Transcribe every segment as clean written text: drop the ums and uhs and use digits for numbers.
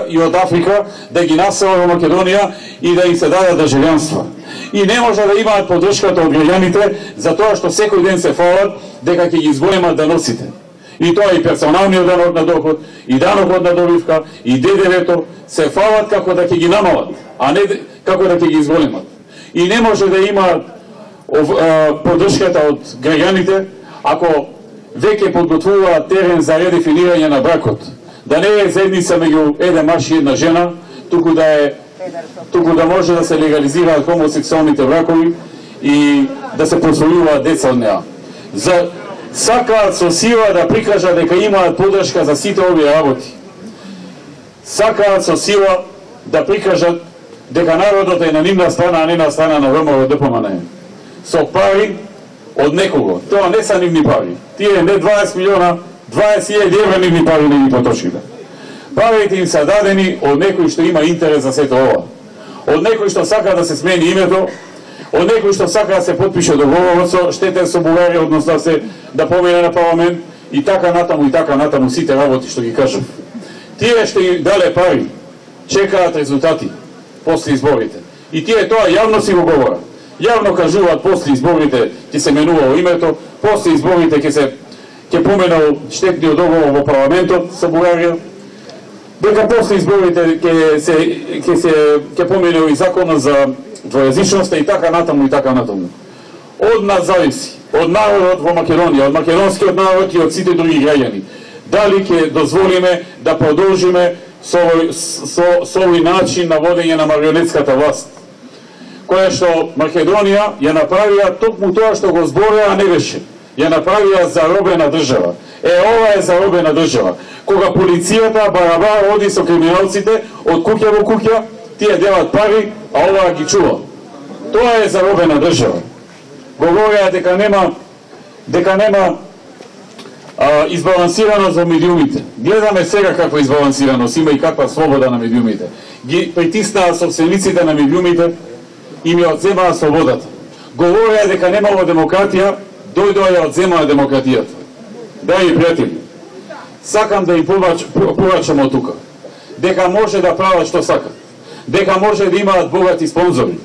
и од Африка да ги населат во Македонија и да им се дадат државјанства. И не може да имаат поддршката од граѓаните за тоа што секој ден се фалат дека ќе ги зголемат даноците. И тоа и персоналниот данок на доход, и данокот на добивка, и ДДВ-то се фалат како да ќе ги намалат, а не како да ќе ги зголемат. И не може да има поддршката од граѓаните ако веќе подготвуваат терен за редефинирање на бракот. Да не е заедница меѓу еден маж и една жена, туку да може да се легализираат хомосексуалните бракови и да се посвојуваат деца од неа. Сакаат со сила да прикажат дека имаат поддршка за сите овие работи. Сакаат со сила да прикажат дека народот е на нивна страна, а не на страна на ВМРО-ДПМНЕ. Со пари од некого. Тоа не са нивни пари. Тие не 20 милиона, 20.000 евра нивни пари не ги потрошиле. Парите им се дадени од некој што има интерес за сето ова. Од некој што сака да се смени името, од некој што сака да се потпише договорот со штетен со Бугарија, односно да помине на парламент и така натаму сите работи што ги кажав. Тие што им дале пари, чекаат резултати после изборите. И тие тоа јавно си го говорат. Јавно кажуваат после изборите ќе се менувало името, после изборите ќе поменал штетниот договор во парламентот со Бугарија, дека после изборите ќе поменал и законот за двојазичноста и така натаму. Од нас зависи, од народот во Македонија, од македонскиот народ и од сите други граѓани, дали ќе дозволиме да продолжиме со овој начин на водење на марионетската власт, која што Македонија ја направија токму тоа што го збореа, не беше. Ја направија заробена држава. Ова е заробена држава. Кога полицијата барабара оди со криминалците од куќа во куќа, тие делат пари, а оваа ги чува. Тоа е заробена држава. Говореа дека нема избалансираност во медиумите. Гледаме сега каква избалансираност има и каква слобода на медиумите. Ги притиснаа собствениците на медиумите и ми одземаа слободата. Говореа дека немало демократија, дојдоа ја одземаа демократијата. Драги пријатели, сакам да им порачам од тука, дека може да прават што сакат, дека може да имаат богати спонзори,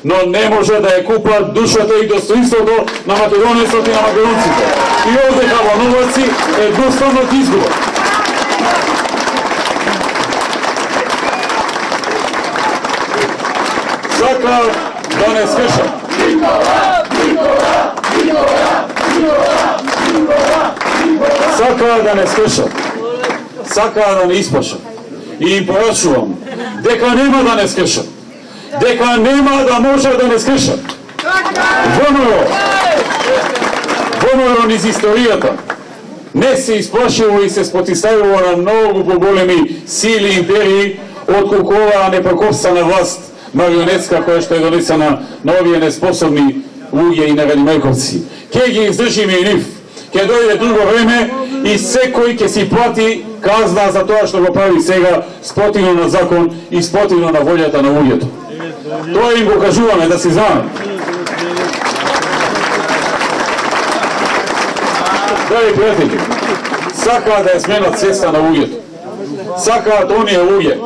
но не може да ја купат душата и достоинството на македонецот и на македонците. И овде кавановаци едноставно ги изгубат. Сака да не скршат. Сака да не скршат. Сака да не испашат. И им порачувам дека нема да не скршат. Дека нема да може да не скршат. ВМРО низ историјата не се исплашило и се спротивставило на многу поголеми сили и империи отколку оваа непрекопствена власт марионетска која што е донесена на овие неспособни луѓе и наганимајковци. Ке ги издржиме и нив. Ке дојде друго време и секој ќе си плати казна за тоа што го прави сега спротивно на закон и спротивно на волјата на луѓето. Тоа им го кажуваме да си знаме. Драги пријатели, сакаат да ја сменат свеста на луѓето. Сакаат оние луѓе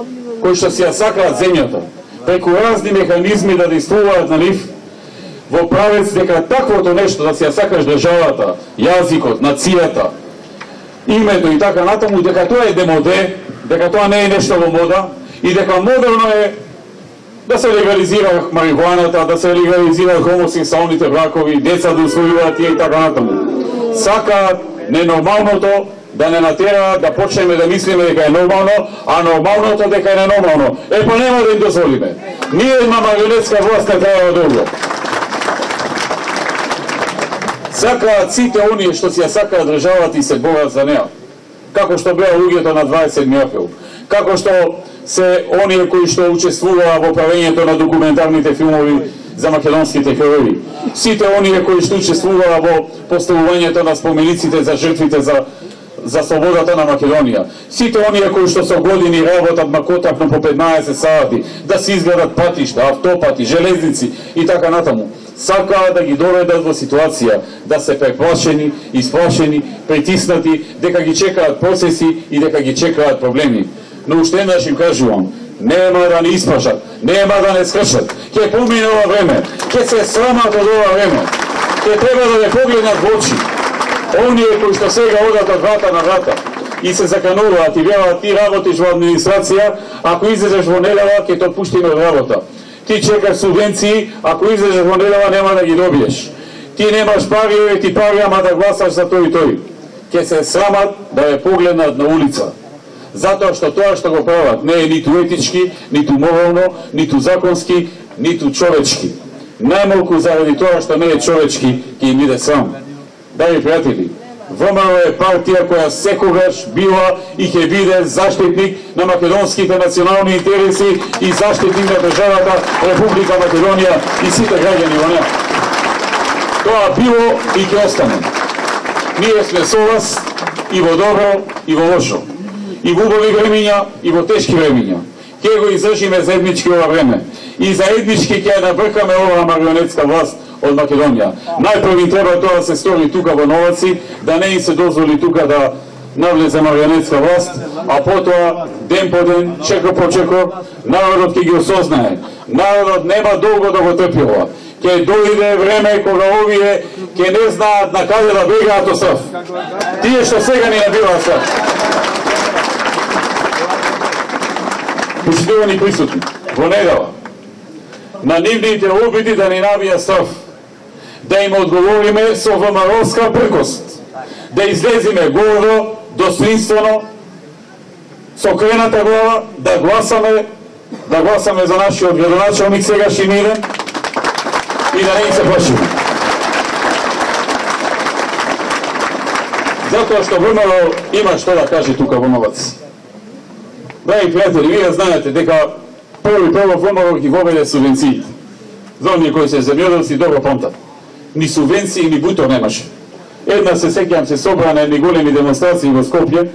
кои што си ја сакаат земјата, преку разни механизми да действуваат на нив во правец дека таквото нешто да си ја сакаш државата, јазикот, нацијата, името и така натаму, дека тоа е демоде, дека тоа не е нешто во мода и дека модерно е да се легализира марихуаната, да се легализира хомосексуалните бракови, деца да усвојуваат и така натаму. Сакаат ненормалното да не натераат да почнеме да мислиме дека е нормално, а нормалното дека е ненормално. Па нема да им дозволиме. Ние има марионетска власт на крајот долго. Сакаат сите оние што си ја сакаат државата и се борат за неа. Како што беа луѓето на 27 април. Како што се оние кои што учествуваа во правењето на документарните филмови за македонските херои. Сите оние кои што учествуваа во поставувањето на спомениците за жртвите за слободата на Македонија. Сите оние кои што со години работат макотапно по 15 сати, да се изградат патишта, автопати, железници и така натаму. Сакаат да ги доведат во ситуација да се преплашени, исплашени, притиснати, дека ги чекаат процеси и дека ги чекаат проблеми. но уште еднаш им кажувам, нема да не испашат, нема да не скршат, ќе помине ова време, ќе се срамат од ова време, ќе треба да не погледнат во очи. Оние кои што сега одат од врата на врата и се закануваат и велат ти работиш во администрација, ако излезеш во недела ќе те отпуштиме од работа. Ти чекаш субвенции, ако излезеш во недела нема да ги добиеш. Ти немаш пари, ти пари, ама да гласаш за тој и тој. Ќе се срамат да ја погледнат на улица. Затоа што тоа што го прават не е ниту етички, ниту морално, ниту законски, ниту човечки. Најмалку заради тоа што не е човечки, ќе им иде срам. Драги пријатели, ВМРО е партија која секогаш била и ќе биде заштитник на македонските национални интереси и заштитник на државата Република Македонија и сите граѓани во неа. Тоа било и ќе остане. Ние сме со вас и во добро и во лошо. И во убави времиња и во тешки времиња. Ќе го издржиме заеднички ова време. И заеднички ќе набркаме оваа марионетска власт од Македонија. Најпрви треба тоа да се стори тука во Новаци, да не им се дозволи тука да навлезе марионетска власт, а потоа ден по ден, чеко по чеко, народот ќе ги осознае. Народот нема долго да го трпи. Ќе дојде време кога овие ќе не знаат на каде да бегаат од срав. Тие што сега ни набиваат срав. Почитувани присутни, во недела, на нивните обиди да ни набија срав, да им одговориме со ВМРО-ска пркост, да излезиме гордо, достоинствено, со крената глава, да гласаме за нашиот градоначалник сегашни Милен и да не им се плашиме. Затоа што ВМРО има што да каже тука во Новац. Драги пријатели, вие знаете дека прво ВМРО ги воведе субвенциите. За оние кои се земјоделци добро памтат. Ни субвенции, ни бутор немаше. Една се сеќавам се собра на едни големи демонстрации во Скопје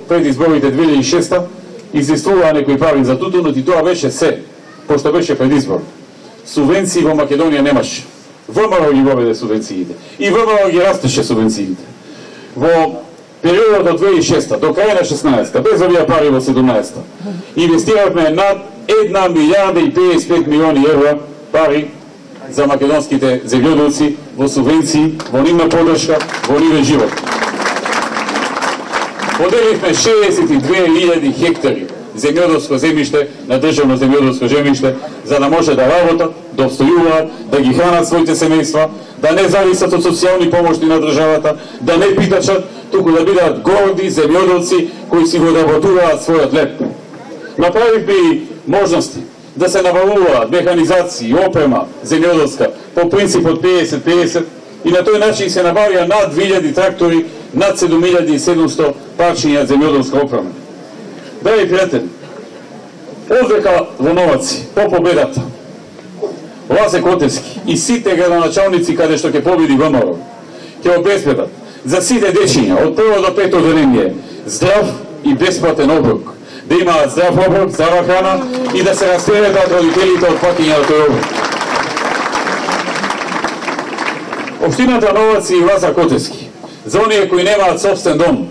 пред изборите 2006 изискуваа некои пари за тутунот и тоа беше се, пошто беше пред избор. Субвенции во Македонија немаше. ВМРО ги воведе субвенциите. И ВМРО ги растеше субвенциите. Во периодот од 2006 до крај на 16 без овие пари во 17 инвестиравме над 1 милијарда и 55 милиони евра пари за македонските земјоделци во субвенции, во нивна подршка, во нивен живот. Поделивме 62.000 хектари земјоделско земјиште на државно земјоделско земјиште за да може да работат, да обстојуваат, да ги хранат своите семејства, да не зависат од социјални помошни на државата, да не питачат, туку да бидат горди земјоделци кои си го работуваат својот леп. Направивме и можности да се набавуваат механизации, опрема земјоделска по принципот 50-50 и на тој начин се набавија над 2000 трактори, над 7700 парчиња земјоделска опрема. Драги пријатели, одвека во Новаци, по победата, Лазе Котевски и сите градоначалници каде што ќе победи ВМРО, ќе обезбедат за сите дечиња од 1 до 5 одделение здрав и бесплатен оброк, да имаат здрав оброк, здрава храна и да се растеретат родителите од патење на тој оброк. Општината Новаци и Лазар Котевски, за оние кои немаат собствен дом,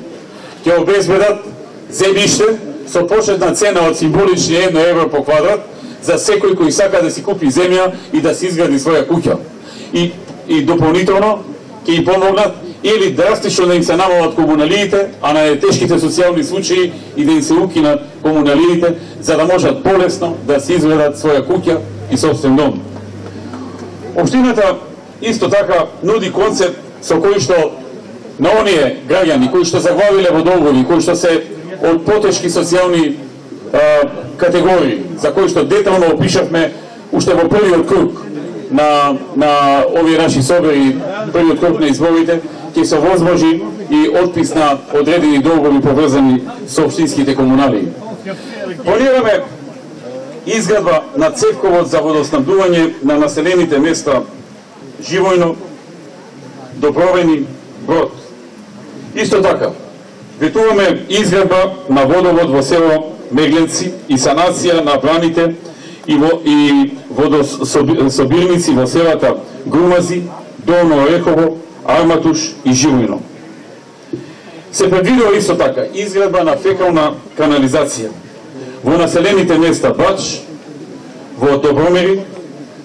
ќе обезбедат земјиште со почетна цена од символични 1 евро по квадрат за секој кој сака да си купи земја и да си изгради своја куќа. И дополнително ќе им помогнат или драстично да им се намалат комуналиите, а на тешките социјални случаи и да им се укинат комуналиите, за да можат полесно да си изградат своја куќа и собствен дом. Општината исто така нуди концепт со кој што на оние граѓани кои што заглавиле во долгови, кои што се од потешки социјални категории, за кои што детално опишавме уште во првиот круг на овие наши собери, првиот круг на изборите, ќе се возможи и отпис на одредени долгови поврзани со општинските комунали. Планираме изградба на цевковод за водоснабдување на населените места Живојно, Добровени, Брод. Исто така, ветуваме изградба на водовод во село Мегленци и санација на браните и водособирници во селата Грумази, Долно Орехово, Арматуш и Живојно. Се предвидува исто така изградба на фекална канализација во населените места Бач, во Добромери,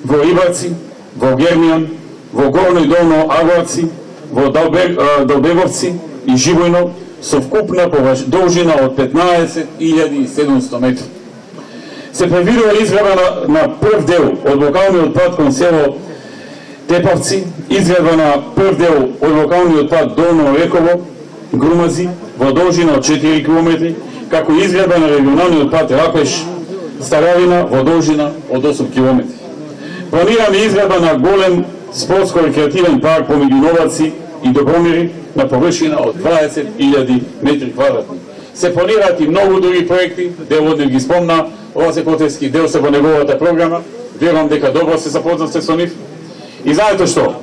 во Рибарци, во Гермијан, во Горно и Долно Агорци, во Долбеговци и Живојно со вкупна должина од 15.700 метри. Се предвидува изградба на прв дел од локалниот пат кон село Тепавци, изградба на прв дел од локалниот пат Долно Реково, Грумази, во должина од 4 км, како и изградба на регионалниот пат Рапеш, Старавина, во должина од 8 км. Планираме изградба на голем спортско-рекреативен парк помеѓу Новаци и Добромери на површина од 20.000 метри квадратни. Се планираат и многу други проекти, дел од нив ги спомна Ласе Котевски, дел се во неговата програма, верувам дека добро се запознавте со нив. И знаете што?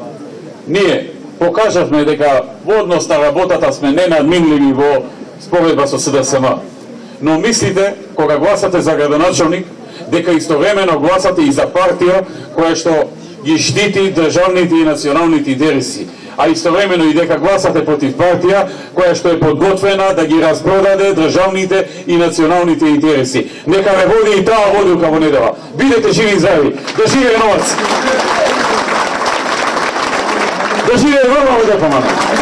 Ние покажавме дека во однос на работата сме ненадминливи во споредба со СДСМ. Но мислите, кога гласате за градоначалник, дека истовремено гласате и за партија која што ги штити државните и националните интереси, а истовремено и дека гласате против партија која што е подготвена да ги распродаде државните и националните интереси. Нека ме води и таа водилка во недела. Бидете живи и здрави. Да живее Новац! Да живее Врбово, да помага!